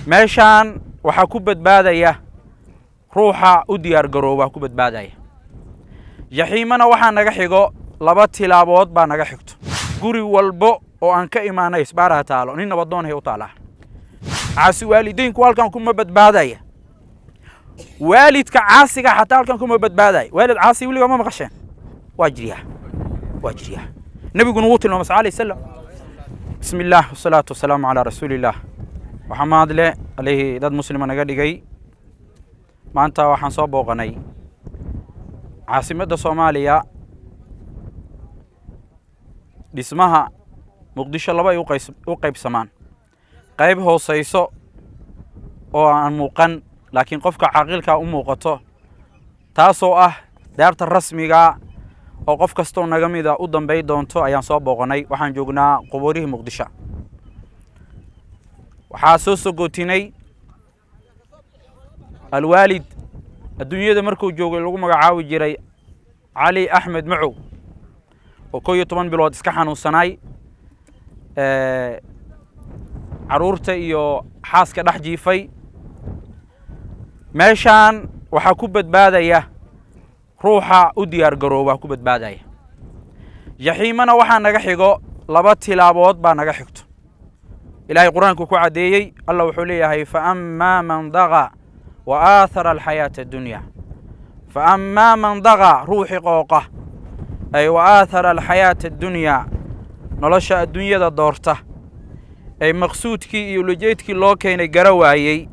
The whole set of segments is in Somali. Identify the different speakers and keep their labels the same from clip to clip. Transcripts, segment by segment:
Speaker 1: meeshaan waxaa ku badbaadaya ruuxa u diyaar garooba ku badbaadaya. jaxiimana waxaa naga xigo 2 tilaabood baa naga xigto. guri walbo oo aan ka imaanay isbaaraha taalo nin nabadoon hay u taalaa. caasi waalidiinku halkan kuma badbaadaya. waalidka caasiga xataa halkan kuma badbaadaya. waalid caasi wiliga ma maqasheen waa jiriya nabiguna wuu tilmaamay sallallahu alayhi wasallam. bismillaah wasalaatu wasalaamu calaa rasuulillaah. waxaan le alayhi dad muslima naga dhigay. maanta waxaan soo booqanay caasimadda Soomaaliya. dhismaha muqdisho 2 ay u qaybsamaan. qayb hooseyso oo aan muuqan laakiin qofka caaqilka u muuqato taasoo ah daarta rasmiga oo qof kastoo naga mid ah u dambeey doonto ayaan soo booqanay. waxaan joognaa qubuurihii muqdisho. waxaa soo sogootinay alwaalid adduunyada markuu joogay lagu magacaabi jiray cali axmed macow oo 11 bilood iska xanuunsanay. caruurta iyo xaaska dhex jiifay. meeshaan waxaa ku badbaadaya ruuxa u diyaar garooba ku badbaadaya. jaxiimana waxaa naga xigo 2 tilaabood baa naga xigto. ilaahay quraanku ku cadeeyay Allah wuxuu leeyahay fa amma man daga wa aathara alxayaata addunya. fa amma man daga ruuxi qooqa ay wa aathara alxayaata addunya nolosha adduunyada doorta ay maqsuudkii iyo ujeedkii loo keenay garawaayay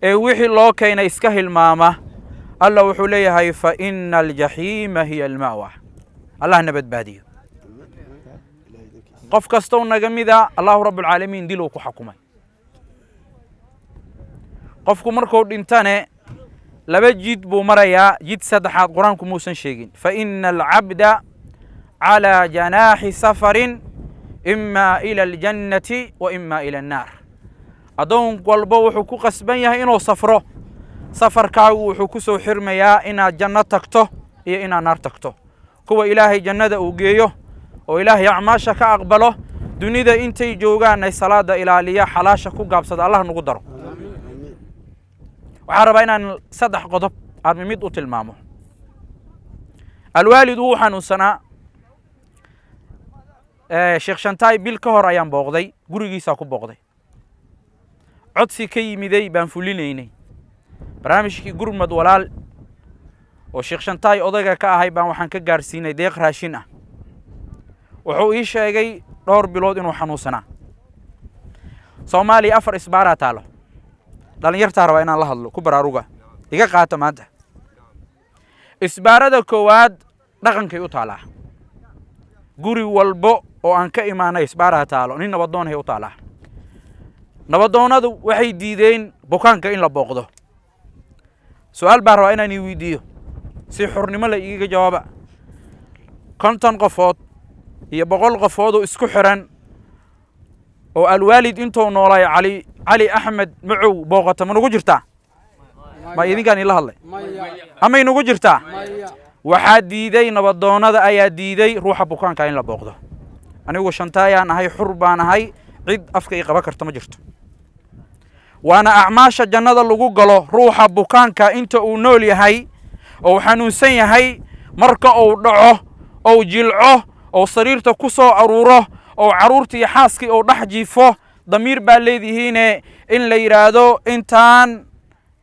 Speaker 1: ee wixii loo keenay iska hilmaama. Allah wuxuu leeyahay fa innal jahiima hiya alma'wa. Allah nabadbaadiyo. qof kastoo naga mida Allahu rabbul alamin diluu ku xukumay. qofku markuu dhintane 2 jid buu marayaa. jid saddexaad quraanku muusan sheegin. fa innal abda ala janahi safarin imma ila aljannati wa imma ila an-nar. adoon walba wuxuu ku qasban yahay inuu safro. safarkaagu wuxuu ku soo xirmayaa inaad janno tagto iyo inaad naar tagto. kuwa ilaahay jannada uu geeyo oo ilaahay acmaasha ka aqbalo dunida intay joogaan ay salaada ilaaliya xalaasha ku gaabsada Allah nagu daro. waxaan rabaa inaan 3 qodob aan mid u tilmaamo. alwaalid uu xanuunsanaa. sheekh Shantaay bil ka hor ayaan booqday. gurigiisa ku booqday. codsi ka yimiday baan fulinaynay. barnaamijkii gurmad walaal oo sheekh Shantaay odayga ka ahay baan waxaan ka gaarsiinay deeq raashin ah. wuxuu ii sheegay 2 bilood inuu xanuunsanaa. Soomaaliya 4 isbaara taalo. dhalinyarta raba inaan la hadlo ku baraaruga iga qaata maanta. isbaarada koowaad dhaqankay u taalaa. guri walbo oo aan ka imaanay isbaaraha taalo nin nabadoon hay u taalaa. nabadoonadu waxay diideen bukaanka in la booqdo. su'aal baan rabaa inaan weydiiyo si xornimo la iiga jawaaba. 50 qofood iyo 100 qofood oo isku xiran oo alwaalid intuu noolay cali axmed macow booqata ma nagu jirtaa? ma idinkaan ila hadlay ama inagu jirtaa? waxaa diiday nabadoonada ayaa diiday ruuxa bukaanka in la booqdo. anigu Shantaayaan ahay xur baan ahay cid afka ay qaba karto ma jirto. waana acmaasha jannada lagu galo ruuxa bukaanka inta uu nool yahay oo xanuunsan yahay marka uu dhaco oo jilco oo sariirta ku soo aruuro oo caruurtii xaaskii oo dhex jiifo damiir baa leedihiin in la yiraahdo intaan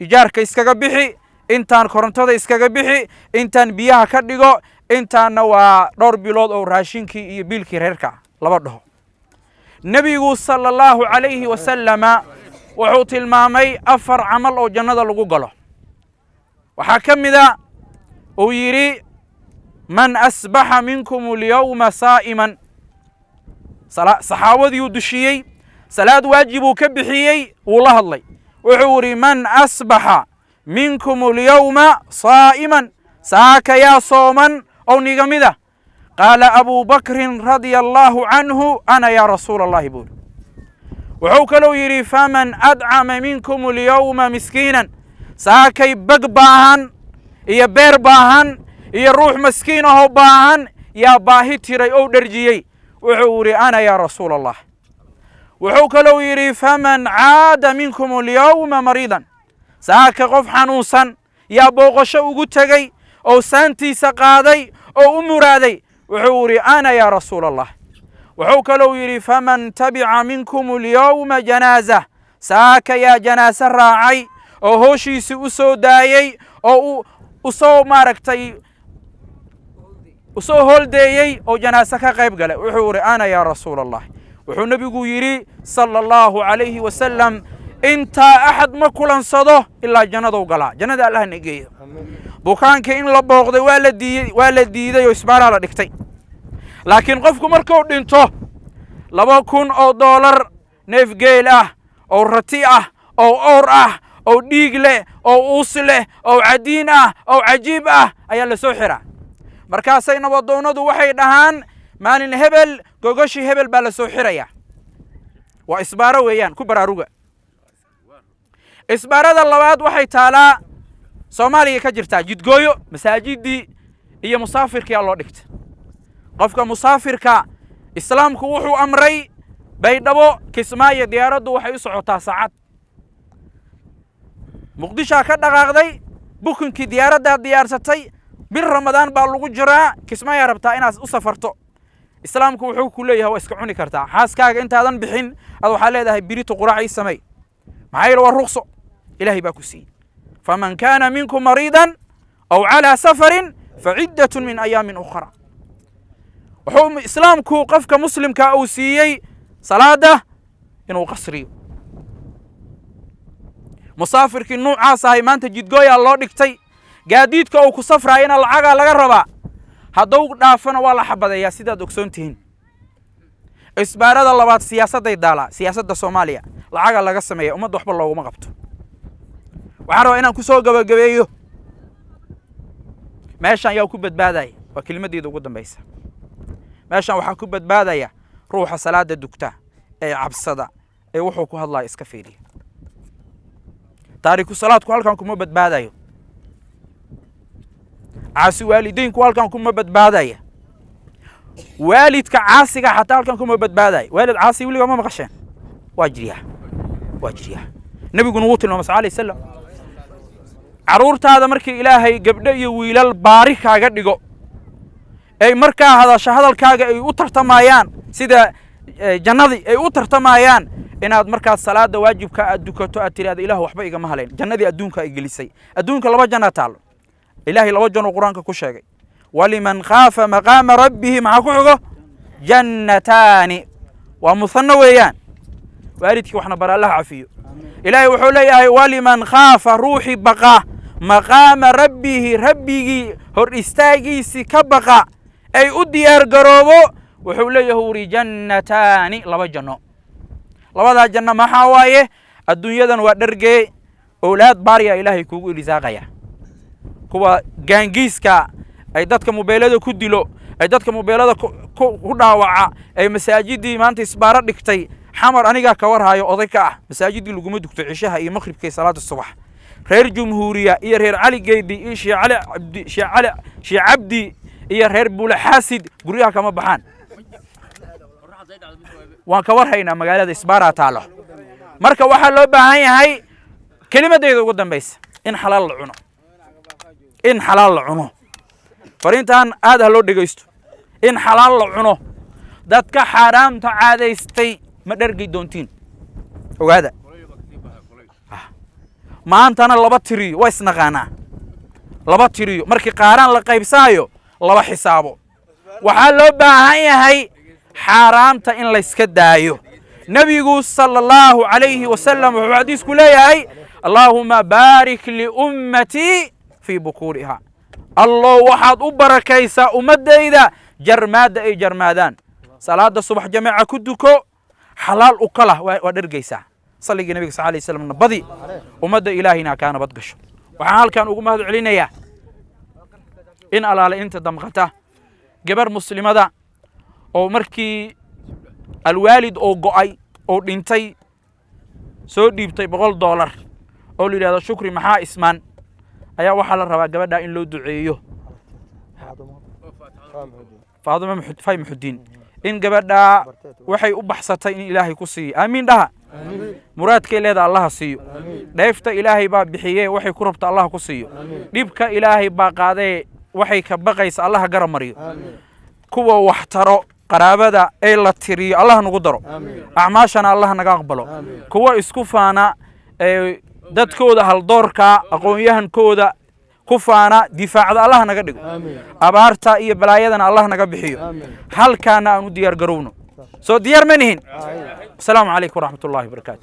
Speaker 1: ijaarka iskaga bixi intaan korontada iskaga bixi intaan biyaha ka dhigo intaana waa 2 bilood oo raashinkii iyo biilkii reerka laba dhaho. nabigu sallallahu alayhi wasallam wuxuu tilmaamay 4 camal oo jannada lagu galo. waxaa kamida uu yiri man asbaha minkum al-yawma sa'iman. saxaabadii uu dushiyay salaad waajib uu ka bixiyay uu la hadlay. wuxuu yiri man asbaha minkum al-yawma sa'iman saaka ya sooman oo nigamida. qaala Abu Bakr radiyallahu anhu ana ya rasuul Allah buu. wuxuu kaloo yiri faman ad'ama minkum al-yawma miskinan saakay bag baahan iyo beer baahan iyo ruux miskiin oo baahan yaa baahi tiray oo dharjiyay. وحوري أنا يا رسول الله وحوك لو يري فمن عاد منكم اليوم مريضا ساك قف حنوسا يا بوغش وقتغي أو سانتي سقادي أو مرادي وحوري أنا يا رسول الله وحوك لو يري فمن تبع منكم اليوم جنازة ساك يا جنازة راعي أو هوشي سوسو دايي أو أصو ماركتي أصو هول دايي أو جنازة كغيب قال وحوري أنا يا رسول الله وحو نبيقو يري صلى الله عليه وسلم انت أحد ما كلان صدو إلا جنده وقلا جنده الله نقيه بوكانك إن لبوغدي والدي دي يسبار على دكتي لكن قفكم مركو دينتو لبوكون أو دولار نيف جيل أو رتي أو أور أو ديغلة أو أوصلة أو عدين أو عجيب أيا لسوحرة مركاسي نبضونو دو وحي دهان مالين هبل gogoshii hebel baa la soo xirayaa waa isbaaro weeyaan ku baraaruga isbaarada labaad waxay taalaa Soomaaliya ka jirtaa jidgooyo masaajidii iyo musaafirka loo dhigta qofka musaafirka islaamku wuxuu amray baydhabo Kismaayo diyaaraddu waxay u socotaa saacad Muqdisho ka dhaqaaqday bukinkii diyaaradda diyaarsatay bil Ramadaan baa lagu jiraa Kismaayo rabtaa inaad u safarto islaamku wuxuu ku leeyahay waa iska cuni kartaa xaaskaaga intaadan bixin ad waxa leedahay birito quraaci samay maxay waa ruqso ilaahi baa ku siiyay faman kana minkum maridan aw ala safarin fa'iddatun min ayamin ukhra wuxuu islaamku qofka muslimka uu siiyay salaada inuu qasriyo musaafirkii noocaas ah maanta jidgooya loo dhigtay gaadiidka uu ku safraayna lacaga laga rabaa hadduu dhaafana waa la xabadeeyaa sidaad ogsoontihiin isbaarada labaad siyaasadday daala siyaasadda Soomaaliya lacaga laga sameeyo ummadda waxba looguma qabto waxaan rabaa inaan ku soo gabagabeeyo meeshan yaa ku badbaadaya waa kelimadeeda ugu dambaysa meeshan waxa ku badbaadaya ruuxa salaada dugta ee cabsada ee wuxuu ku hadlaa iska fiiriyo taariiku salaadku halkan kuma badbaadayo عاسي والدين كوالكان كم بدبادايا والد كعاسي حتى كان كم بدبادايا والد عاسي ولي ما مغشان واجريها نبي قنوت الله عليه السلام عرورت هذا مركي إلهي قبل يويل البارك قد يقو أي مركا هذا شهادة الكاجا أي أطر تمايان سيدا جنادي أي أطر تمايان إن هذا مركا الصلاة واجب كأدوك تأتي هذا إله وحبا إيجا مهلين جنادي أدونك إجلسي أدونك لبا جنة تعالو إلهي لوجهنا القرآن كوشاقي ولمن خاف مقام ربه مع كوحقه جنتان ومثنى ويان وأريدك وحنا برا الله عفيه إلهي وحولي ولمن خاف روحي بقى مقام ربه هر استاقي سكبقى أي أديار قروبو وحولي هوري جنتان لوجهنا لوجه جنة ما حوايه الدنيا دن ودرجي أولاد باريا إلهي كوكو لزاقيا kuwa gaangiiska ay dadka mobilada ku dilo ay dadka mobilada ku dhaawaca ay masaajidii maanta isbaara dhigtay xamar aniga ka warhayo oday ka ah masaajidii lagu dugto cishaha iyo maqribka salaada subax reer jumhuuriya iyo reer cali geedi iyo shii abdi iyo reer buula xaasid guriyaha kama baxaan waan ka warhaynaa magaalada isbaara taalo marka waxa loo baahan yahay kelimadeeda ugu dambaysa in xalaal la cuno إن حلال العنو فرينتان هذا لو دقيستو إن حلال العنو دادك حرام تعادي استي مدرقي دونتين وهذا ما أنت أنا لبطري ويسنغانا لبطري مركي قاران لقيب سايو لبا حسابه وحالو باهي حرام تا إن ليسكدايو نبي صلى الله عليه وسلم وحديث كلية اللهم بارك لأمتي في بكورها الله واحد وبركيسا ومدة إذا جرماد أي جرمادان صلاة الصبح جماعة كدكو حلال وكله ودرجيسا صلى النبي صلى الله عليه وسلم بدي ومدة إلهنا كان بدقش وحال كان أقوم هذا علينا يا إن على أنت دمغته جبر مسلم هذا أو مركي الوالد أو قاي أو دينتي سودي بتي بقول دولار أو لي هذا شكري محا اسمان أيا وحال الربا قبل إن لو دعيه فاطمة فاي محدين إن قبدا وحي أبحثت إن إلهي كسي آمين ده مراد كي لهذا الله سيو دايفت إلهي باب بحيه وحي كربت الله كسيو ديبك إلهي باقاده وحي كبقيس الله قرم مريو كوا واحترو قرابة أي لا تري الله نقدره أعماشنا الله نقبله كوا إسكوفانا دad kooda hal doorka aqoon-yahan kooda ku faana difaacada Allah naga dhigo abaarta iyo balaayadana Allah naga bixiyo halkaana aanu diyaar garowno soo diyaar manihin assalamu alaykum wa rahmatullahi wa barakatuh